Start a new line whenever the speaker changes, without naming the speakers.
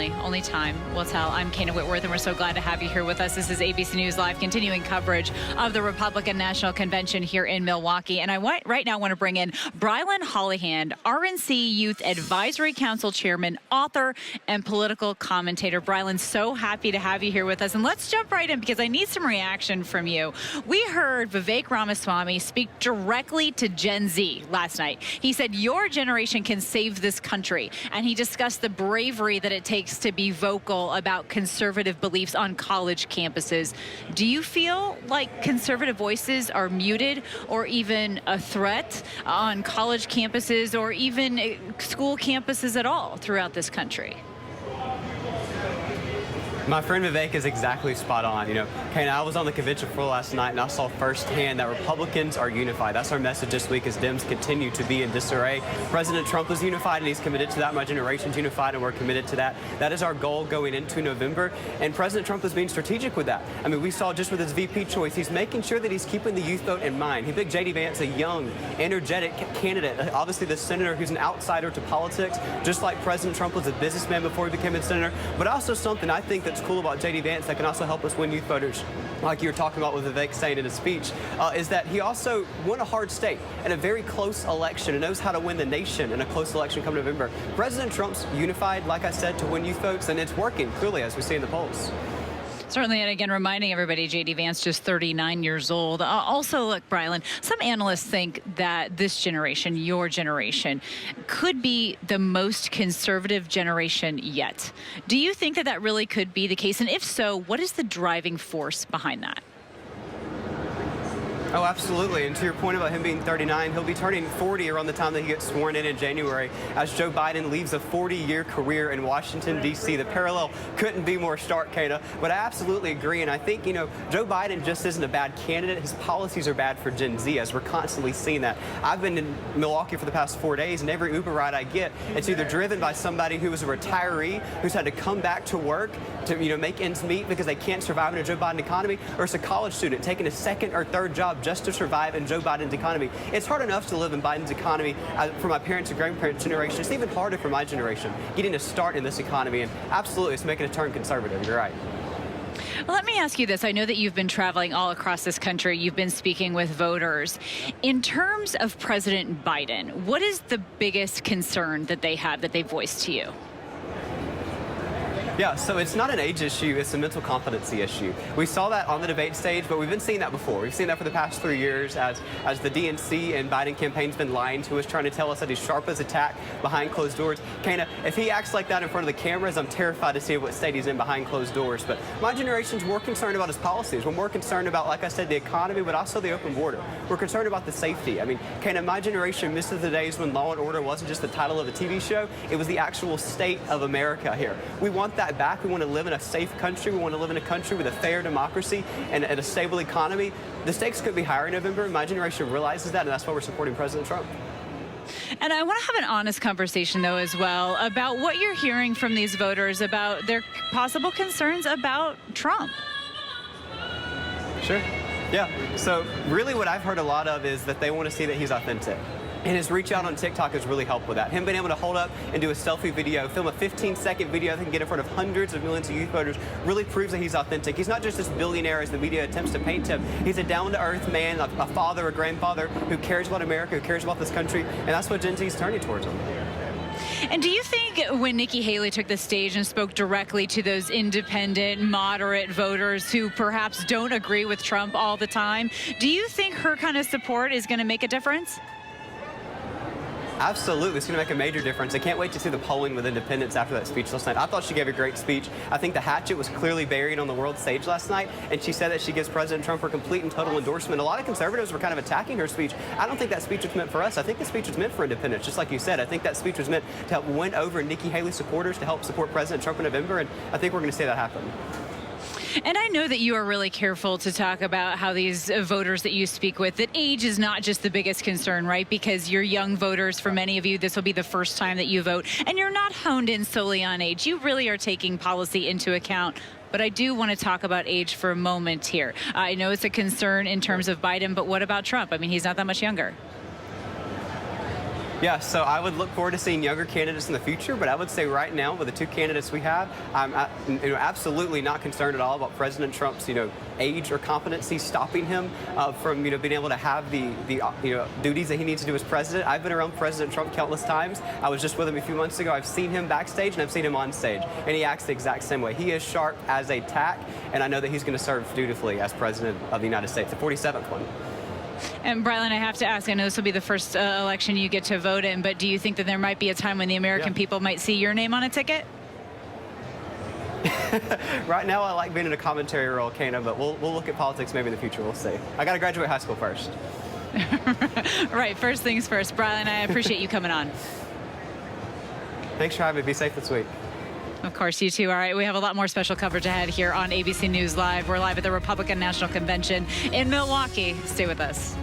Only time will tell. I'm Kana Whitworth, and we're so glad to have you here with us. This is ABC News Live, continuing coverage of the Republican National Convention here in Milwaukee. And I right now want to bring in Brilyn Hollyhand, RNC Youth Advisory Council Chairman, author, and political commentator. Brilyn, so happy to have you here with us. And let's jump right in because I need some reaction from you. We heard Vivek Ramaswamy speak directly to Gen Z last night. He said, your generation can save this country. And he discussed the bravery that it takes to be vocal about conservative beliefs on college campuses. Do you feel like conservative voices are muted or even a threat on college campuses or even school campuses at all throughout this country?
My friend Vivek is exactly spot on. Kana, I was on the convention floor last night and I saw firsthand that Republicans are unified. That's our message this week as Dems continue to be in disarray. President Trump is unified and he's committed to that. My generation's unified and we're committed to that. That is our goal going into November. And President Trump is being strategic with that. I mean, we saw just with his VP choice, he's making sure that he's keeping the youth vote in mind. He picked J.D. Vance, a young, energetic candidate. Obviously the senator who's an outsider to politics, just like President Trump was a businessman before he became a senator. But also something I think that's cool about J.D. Vance that can also help us win youth voters, like you were talking about with Vivek saying in his speech, is that he also won a hard state in a very close election and knows how to win the nation in a close election come November. President Trump's unified, like I said, to win youth votes, and it's working, clearly, as we see in the polls.
Certainly, and again, reminding everybody, J.D. Vance, just 39 years old. Also, look, Brilyn, some analysts think that this generation, your generation, could be the most conservative generation yet. Do you think that that really could be the case? And if so, what is the driving force behind that?
Oh, absolutely. And to your point about him being 39, he'll be turning 40 around the time that he gets sworn in January as Joe Biden leaves a 40-year career in Washington, D.C. The parallel couldn't be more stark, Kana. But I absolutely agree. And I think, Joe Biden just isn't a bad candidate. His policies are bad for Gen Z, as we're constantly seeing that. I've been in Milwaukee for the past 4 days, and every Uber ride I get, it's either driven by somebody who is a retiree who's had to come back to work to, make ends meet because they can't survive in a Joe Biden economy, or it's a college student taking a second or third job just to survive in Joe Biden's economy. It's hard enough to live in Biden's economy for my parents and grandparents' generation. It's even harder for my generation getting a start in this economy, and absolutely it's making a turn conservative. You're right.
Well, let me ask you this. I know that you've been traveling all across this country. You've been speaking with voters. In terms of President Biden, what is the biggest concern that they have that they voiced to you?
Yeah, so it's not an age issue, it's a mental competency issue. We saw that on the debate stage, but we've been seeing that before. We've seen that for the past 3 years as the DNC and Biden campaign's been lying to us, trying to tell us that he's sharp as a tack behind closed doors. Kana, if he acts like that in front of the cameras, I'm terrified to see what state he's in behind closed doors. But my generation's more concerned about his policies. We're more concerned about, like I said, the economy, but also the open border. We're concerned about the safety. I mean, Kana, my generation misses the days when Law and Order wasn't just the title of a TV show, it was the actual state of America here. We want that back. We want to live in a safe country. We want to live in a country with a fair democracy and a stable economy. The stakes could be higher in November. My generation realizes that, and that's why we're supporting President Trump.
And I want to have an honest conversation, though, as well, about what you're hearing from these voters about their possible concerns about Trump.
Sure. Yeah. So really what I've heard a lot of is that they want to see that he's authentic. And his reach out on TikTok has really helped with that. Him being able to hold up and do a selfie video, film a 15-second video that can get in front of hundreds of millions of youth voters really proves that he's authentic. He's not just this billionaire as the media attempts to paint him. He's a down-to-earth man, a father, a grandfather who cares about America, who cares about this country, and that's what Gen Z is turning towards him.
And do you think when Nikki Haley took the stage and spoke directly to those independent, moderate voters who perhaps don't agree with Trump all the time, do you think her kind of support is going to make a difference?
Absolutely. It's going to make a major difference. I can't wait to see the polling with independents after that speech last night. I thought she gave a great speech. I think the hatchet was clearly buried on the world stage last night, and she said that she gives President Trump her complete and total endorsement. A lot of conservatives were kind of attacking her speech. I don't think that speech was meant for us. I think the speech was meant for independents, just like you said. I think that speech was meant to help win over Nikki Haley supporters, to help support President Trump in November, and I think we're going to see that happen.
And I know that you are really careful to talk about how these voters that you speak with, that age is not just the biggest concern, right? Because you're young voters. For many of you, this will be the first time that you vote. And you're not honed in solely on age. You really are taking policy into account. But I do want to talk about age for a moment here. I know it's a concern in terms of Biden, but what about Trump? I mean, he's not that much younger.
Yeah, so I would look forward to seeing younger candidates in the future, but I would say right now, with the two candidates we have, I'm absolutely not concerned at all about President Trump's age or competency stopping him from being able to have the duties that he needs to do as president. I've been around President Trump countless times. I was just with him a few months ago. I've seen him backstage and I've seen him on stage, and he acts the exact same way. He is sharp as a tack, and I know that he's going to serve dutifully as president of the United States, the 47th one.
And Brilyn, I have to ask, I know this will be the first election you get to vote in, but do you think that there might be a time when the American people might see your name on a ticket?
Right now, I like being in a commentary role, Kana, but we'll look at politics maybe in the future. We'll see. I got to graduate high school first.
Right, first things first. Brilyn, I appreciate you coming on.
Thanks for having me. Be safe this week.
Of course, you too. All right, we have a lot more special coverage ahead here on ABC News Live. We're live at the Republican National Convention in Milwaukee. Stay with us.